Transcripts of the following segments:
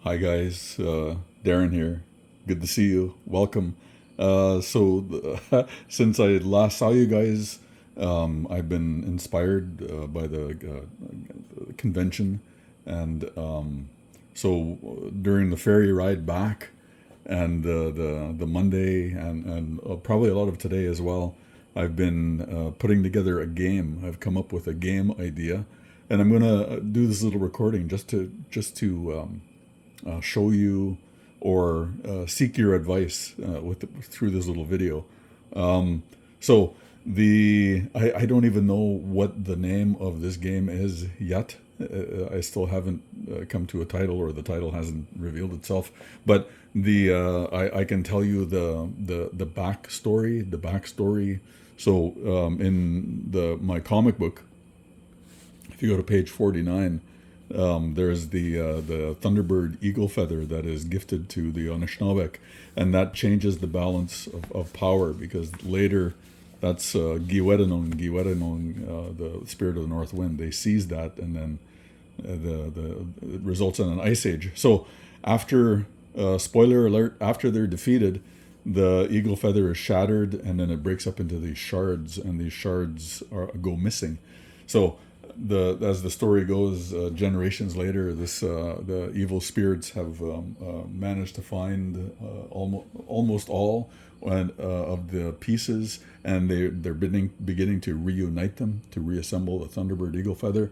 Hi guys, Darren here. Good to see you. Welcome. Since I last saw you guys, I've been inspired by the convention, and during the ferry ride back, and the Monday, and probably a lot of today as well, I've been putting together a game. I've come up with a game idea, and I'm gonna do this little recording just to show you or seek your advice through this little video. So I don't even know what the name of this game is yet. I still haven't come to a title, or the title hasn't revealed itself. But I can tell you the backstory. The backstory. So in the my comic book, if you go to page 49, there's the Thunderbird eagle feather that is gifted to the Anishinaabeg, and that changes the balance of power, because later that's Giwedanong, the spirit of the north wind. They seize that, and then it results in an ice age. So after spoiler alert, after they're defeated, the eagle feather is shattered, and then it breaks up into these shards, and these shards go missing. So as the story goes, generations later, the evil spirits have managed to find almost all of the pieces, and they're beginning to reunite them, to reassemble the Thunderbird eagle feather.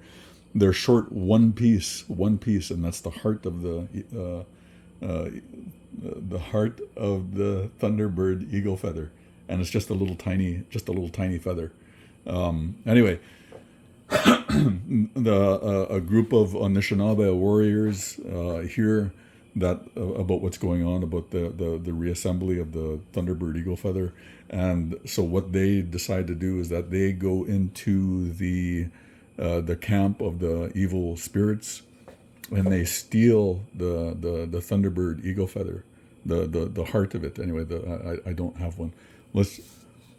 They're short one piece, and that's the heart of the heart of the Thunderbird eagle feather, and it's just a little tiny feather. Anyway, a group of Anishinaabe warriors hear that about what's going on, about the reassembly of the Thunderbird eagle feather, and so what they decide to do is that they go into the camp of the evil spirits, and they steal the Thunderbird eagle feather, the heart of it. Anyway, I don't have one. Let's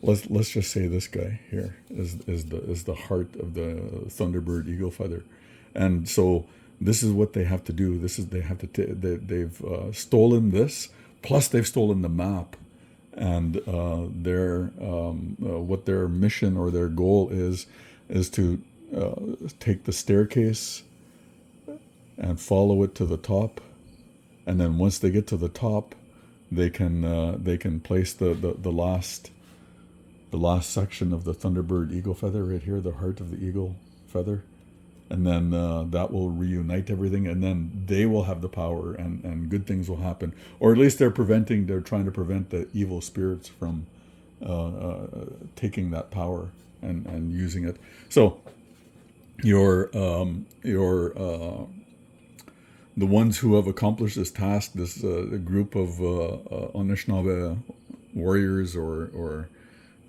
let's just say this guy here is the heart of the Thunderbird eagle feather, and so this is what they have to do. This is they have to they've stolen this, plus they've stolen the map, and their what their mission or their goal is to take the staircase and follow it to the top, and then once they get to the top, they can place the last section of the Thunderbird eagle feather right here, the heart of the eagle feather, and then that will reunite everything, and then they will have the power, and good things will happen, or at least they're trying to prevent the evil spirits from taking that power and using it. So your the ones who have accomplished this task, this group of Anishinaabe warriors, or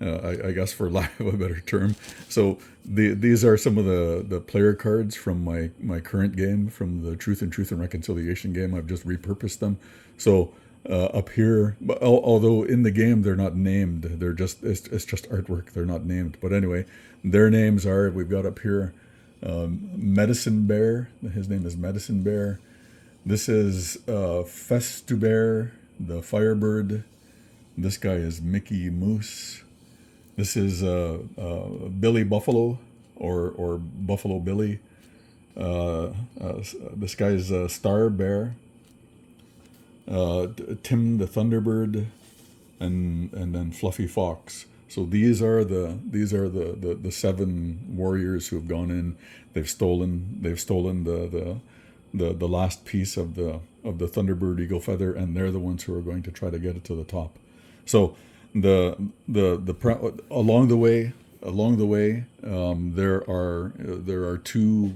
I guess for lack of a better term. So these are some of the player cards from my current game, from the Truth and Reconciliation game. I've just repurposed them. So up here, although in the game they're not named, they're just it's just artwork. They're not named, but anyway, their names are, we've got up here, Medicine Bear. His name is Medicine Bear. This is Festubear, the Firebird. This guy is Mickey Moose. This is Billy Buffalo, or Buffalo Billy. This guy's Star Bear. Tim the Thunderbird, and then Fluffy Fox. So these are the seven warriors who have gone in. They've stolen the last piece of the Thunderbird eagle feather, and they're the ones who are going to try to get it to the top. So along the way, there are two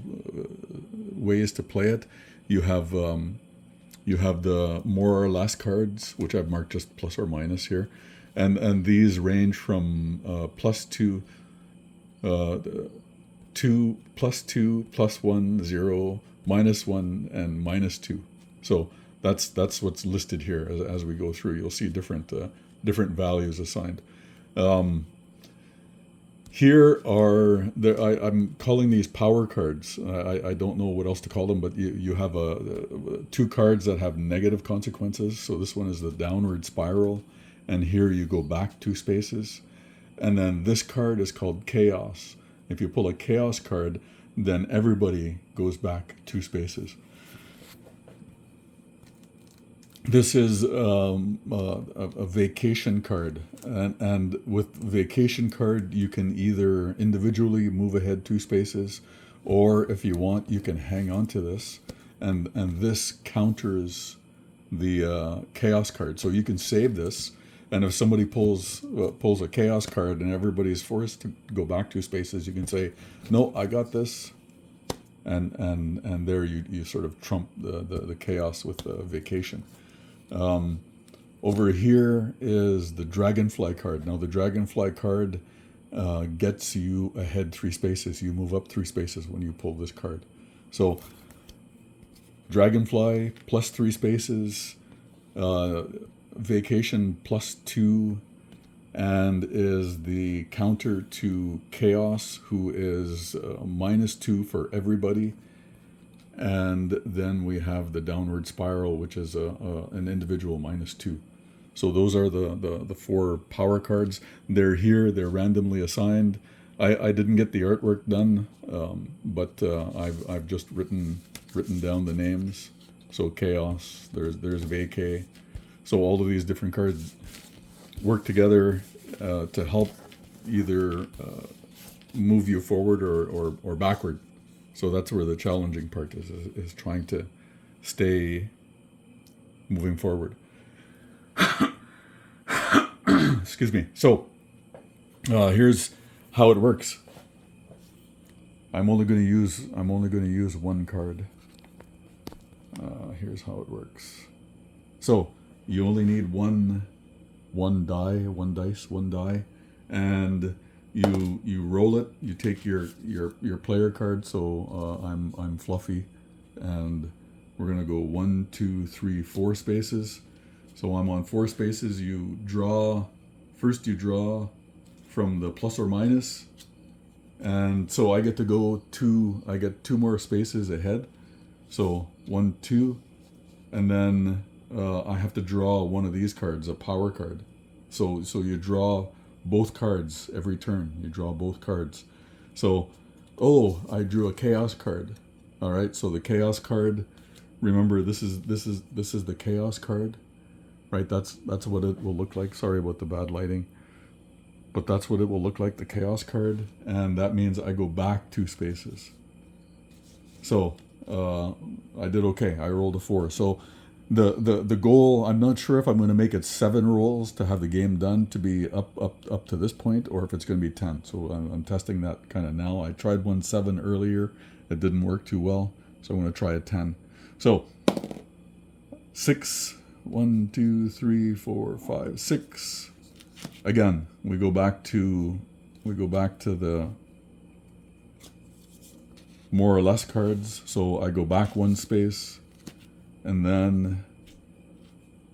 ways to play it. You have the more or less cards, which I've marked just plus or minus here, and these range from uh, 2, +2, +1, 0, -1, and -2. So that's what's listed here as we go through. You'll see different values assigned. Um, Here are there. I'm calling these power cards. I don't know what else to call them, but you have two cards that have negative consequences. So this one is the downward spiral, and here you go back two spaces, and then this card is called chaos. If you pull a chaos card, then everybody goes back two spaces. This is a vacation card, and with vacation card, you can either individually move ahead two spaces, or if you want, you can hang on to this, and this counters the chaos card. So you can save this, and if somebody pulls a chaos card and everybody's forced to go back two spaces, you can say, "No, I got this," and there you sort of trump the chaos with the vacation. Over here is the Dragonfly card. Now the Dragonfly card gets you ahead three spaces. You move up three spaces when you pull this card. So Dragonfly plus three spaces, Vacation plus two, and is the counter to Chaos, who is -2 for everybody. And then we have the Downward Spiral, which is an individual -2. So those are the four power cards. They're here. They're randomly assigned. I didn't get the artwork done, but I've just written down the names. So Chaos. There's Vacay. So all of these different cards work together to help either move you forward or backward. So that's where the challenging part is trying to stay moving forward. Excuse me. So here's how it works. I'm only going to use one card. Here's how it works. So you only need one die, and you roll it. You take your player card. So I'm Fluffy, and we're gonna go 1, 2, 3, 4 spaces. So I'm on 4 spaces. You draw first. You draw from the plus or minus, and so I get to go two. I get 2 more spaces ahead. So 1, 2, and then I have to draw one of these cards, a power card. So you draw both cards every turn. You draw both cards. So, I drew a chaos card. All right. So the chaos card. Remember, this is the chaos card, right? That's what it will look like. Sorry about the bad lighting, but that's what it will look like. The chaos card, and that means I go back 2 spaces. So I did okay. I rolled a 4. So the goal, I'm not sure if I'm going to make it 7 rolls to have the game done to be up to this point, or if it's going to be 10. So I'm testing that kind of now. I tried 7 earlier. It didn't work too well. So I'm going to try a 10. So 6, 1, 2, 3, 4, 5, 6. Again, we go back to the more or less cards. So I go back 1 space, and then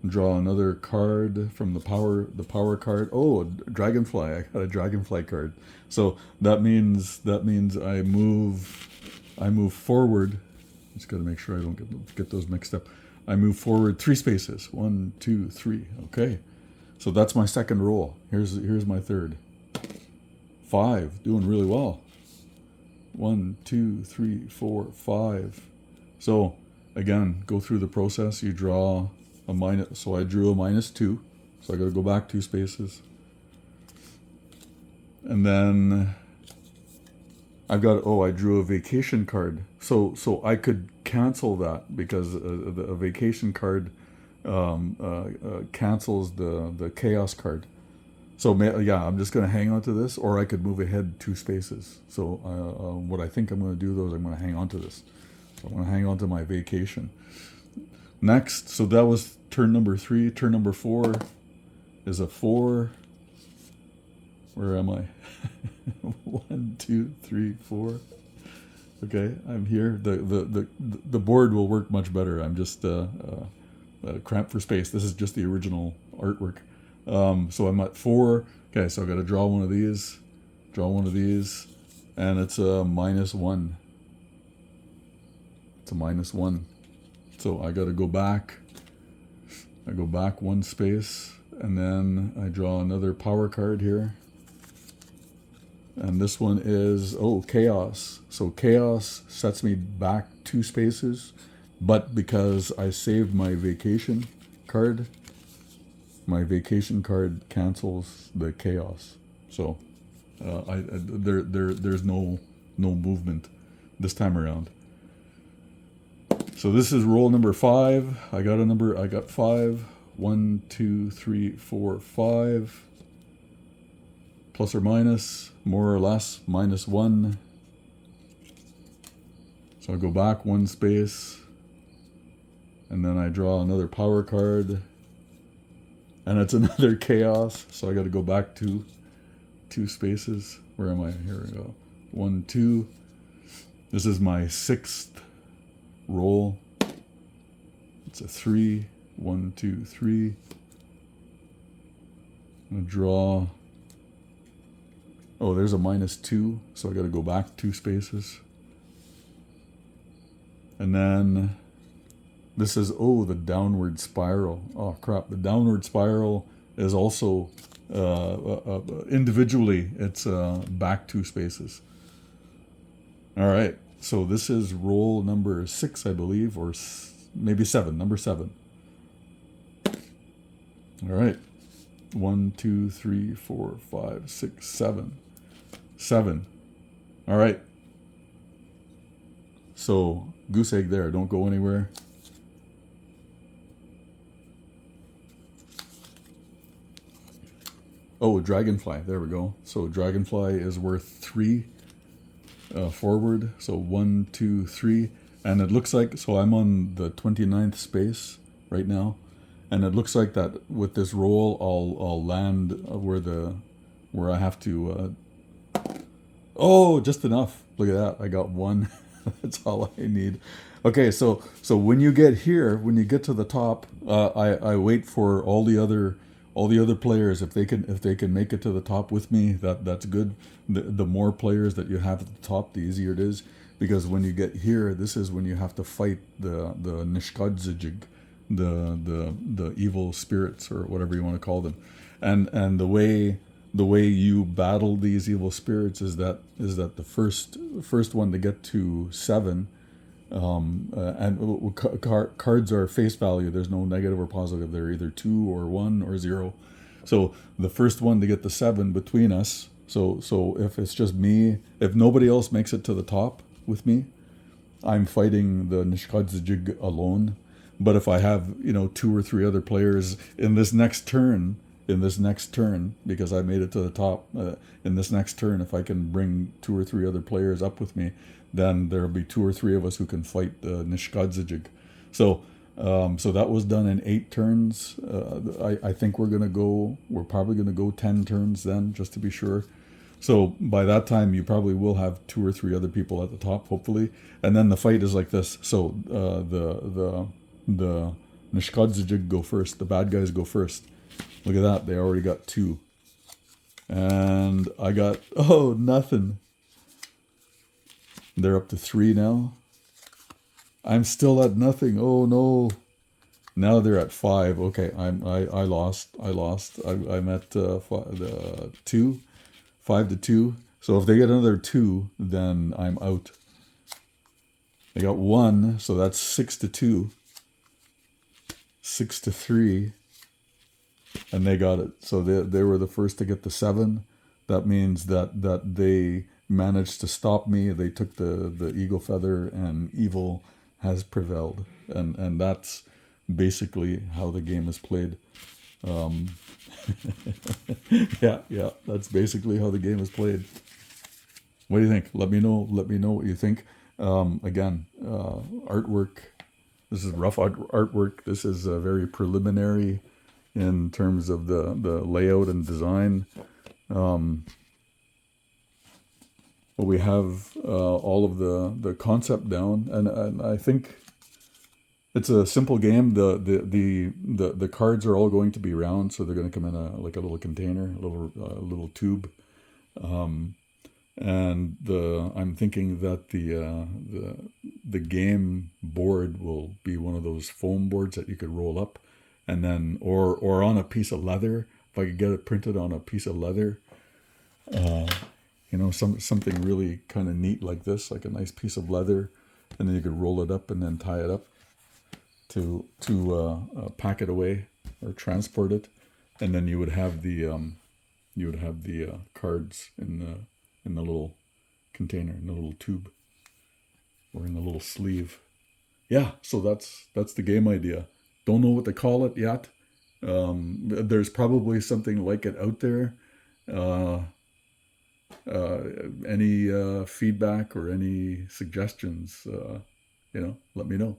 draw another card from the power card. Oh, Dragonfly! I got a Dragonfly card. So that means I move forward. Just got to make sure I don't get those mixed up. I move forward 3 spaces. 1, 2, 3. Okay, so that's my second roll. Here's my third. 5, doing really well. 1, 2, 3, 4, 5. So again, go through the process. You draw a minus. So I drew a -2. So I got to go back 2 spaces. And then I've got, I drew a vacation card. So I could cancel that because a vacation card cancels the chaos card. So I'm just going to hang on to this, or I could move ahead 2 spaces. So what I think I'm going to do, though, is I'm going to hang on to this. So I'm going to hang on to my vacation. Next, so that was turn number 3. Turn number 4 is a 4. Where am I? 1, 2, 3, 4. Okay, I'm here. The board will work much better. I'm just cramped for space. This is just the original artwork. So I'm at 4. Okay, so I got to draw one of these. Draw one of these, and it's a -1. It's a -1. So I got to go back. I go back one space, and then I draw another power card here. And this one is, oh, Chaos. So Chaos sets me back 2 spaces, but because I saved my vacation card, my vacation card cancels the Chaos. So there's no movement this time around. So this is roll number 5. I got 5. 1, 2, 3, 4, 5. Plus or minus, more or less, -1. So I go back one space, and then I draw another power card, and it's another Chaos. So I got to go back 2 spaces. Where am I? Here we go. 1, 2. This is my 6th roll. It's a 3. 1, 2, 3. I'm gonna draw. Oh, there's a -2, so I got to go back 2 spaces. And then this is, oh, the downward spiral. Oh crap! The downward spiral is also individually. It's back 2 spaces. All right. So this is roll number 6, I believe, or maybe 7. Number 7. All right. 1, 2, 3, 4, 5, 6, 7. 7. All right. So goose egg there. Don't go anywhere. Oh, dragonfly. There we go. So dragonfly is worth 3 forward. So 1, 2, 3. And it looks like, so I'm on the 29th space right now. And it looks like that with this roll, I'll land where I have to. Oh, just enough. Look at that. I got 1. That's all I need. Okay, so when you get here, when you get to the top, I wait for all the other players. If they can make it to the top with me, that's good. The more players that you have at the top, the easier it is. Because when you get here, this is when you have to fight the Nishkadzijig, the evil spirits, or whatever you want to call them. And the way you battle these evil spirits is that the first one to get to 7, and cards are face value. There's no negative or positive. They're either 2 or 1 or 0. So the first one to get the 7 between us. So if it's just me, if nobody else makes it to the top with me, I'm fighting the Nishkadzijig alone. But if I have 2 or 3 other players in this next turn, because I made it to the top, in this next turn, if I can bring 2 or 3 other players up with me, then there'll be 2 or 3 of us who can fight the Nishkadzijig. So that was done in 8 turns. I think we're probably gonna go 10 turns then, just to be sure. So by that time, you probably will have 2 or 3 other people at the top, hopefully. And then the fight is like this. So the Nishkadzijig go first. The bad guys go first. Look at that. They already got 2. And I got, nothing. They're up to 3 now. I'm still at nothing. Oh no. Now they're at 5. Okay, I lost. I'm at 2. 5 to 2. So if they get another 2, then I'm out. They got 1, so that's 6 to 2. 6 to 3. And they got it. So they were the first to get the 7. That means that they managed to stop me. They took the eagle feather, and evil has prevailed. And that's basically how the game is played. Yeah, that's basically how the game is played. What do you think? Let me know what you think. Again, artwork. This is rough artwork. This is very preliminary in terms of the layout and design. But we have all of the concept down, and I think it's a simple game. The cards are all going to be round, so they're going to come in like a little container, a little tube. and I'm thinking that the game board will be one of those foam boards that you could roll up, and then or on a piece of leather. If I could get it printed on a piece of leather, something really kind of neat like this, like a nice piece of leather, and then you could roll it up and then tie it up to pack it away or transport it, and then you would have the cards in the little container, in the little tube, or in the little sleeve. Yeah, so that's the game idea. Don't know what to call it yet. There's probably something like it out there. Uh, any feedback or any suggestions? Let me know.